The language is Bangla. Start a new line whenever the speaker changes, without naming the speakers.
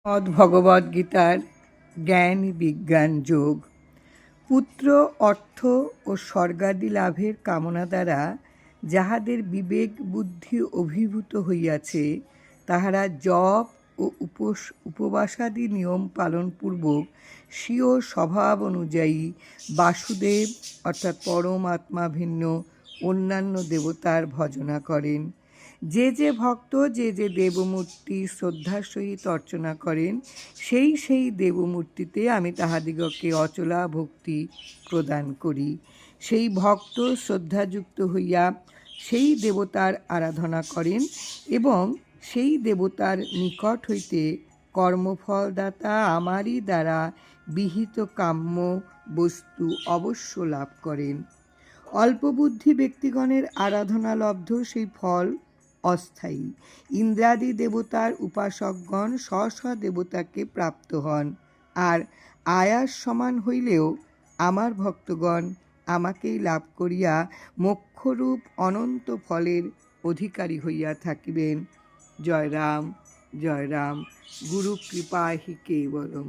শ্রীমদ্ভগবদ্গীতার জ্ঞান বিজ্ঞান যোগ। পুত্র, অর্থ ও স্বর্গাদি লাভের কামনা দ্বারা যাহাদের বিবেক বুদ্ধি অভিভূত হইয়াছে, তাহারা জপ ও উপবাসাদি নিয়ম পালনপূর্বক স্বীয় স্বভাব অনুযায়ী বাসুদেব অর্থাৎ পরমাত্মা ভিন্ন অন্যান্য দেবতার ভজনা করেন। যে যে ভক্ত যে যে দেবমূর্তি শ্রদ্ধার সহিত অর্চনা করেন, সেই সেই দেবমূর্তিতে আমি তাহাদিগকে অচলা ভক্তি প্রদান করি। সেই ভক্ত শ্রদ্ধাযুক্ত হইয়া সেই দেবতার আরাধনা করেন এবং সেই দেবতার নিকট হইতে কর্মফলদাতা আমারই দ্বারা বিহিত কাম্য বস্তু অবশ্য লাভ করেন। অল্পবুদ্ধি ব্যক্তিগণের আরাধনালব্ধ সেই ফল অস্থায়ী। ইন্দ্রাদি দেবতার উপাসকগণ স্ব স্ব দেবতাকে প্রাপ্ত হন, আর আয়াস সমান হইলেও আমার ভক্তগণ আমাকেই লাভ করিয়া মোক্ষরূপ অনন্ত ফলের অধিকারী হইয়া থাকিবেন। জয় রাম, জয় রাম। গুরু কৃপা হি কেবলম।